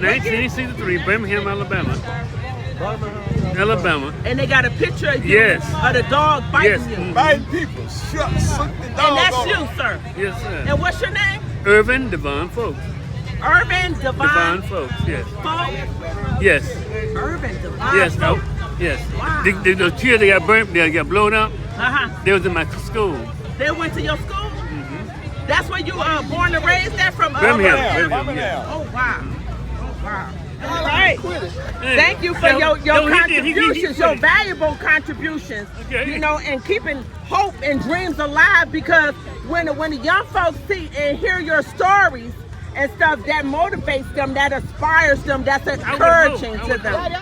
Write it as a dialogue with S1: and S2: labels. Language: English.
S1: 1963, Birmingham, Alabama. Alabama.
S2: And they got a picture of you,
S1: Yes.
S2: of the dog biting
S1: Yes.
S2: you.
S3: Biting people. Shut the dog
S2: And that's
S3: on
S2: you,
S3: them.
S2: sir.
S1: Yes, sir.
S2: And what's your name?
S1: Ervin Devon Folks.
S2: Ervin
S1: Devon
S2: Devon
S1: Folks, yes.
S2: Folk?
S1: Yes.
S2: Ervin Devon
S1: Yes, no.
S2: Folk.
S1: Yes.
S2: Wow.
S1: The kids that got burnt, they got blown up,
S2: Uh-huh.
S1: they was in my school.
S2: They went to your school? That's where you born and raised at from?
S1: Birmingham.
S3: Birmingham.
S2: Oh, wow. Oh, wow. All right.
S1: Hey,
S2: Thank you for your
S1: no, he did. He
S2: contributions,
S1: quit
S2: your
S1: it.
S2: valuable contributions,
S1: Okay.
S2: you know, and keeping hope and dreams alive, because when the young folks see and hear your stories and stuff, that motivates them, that inspires them, that's encouraging to them.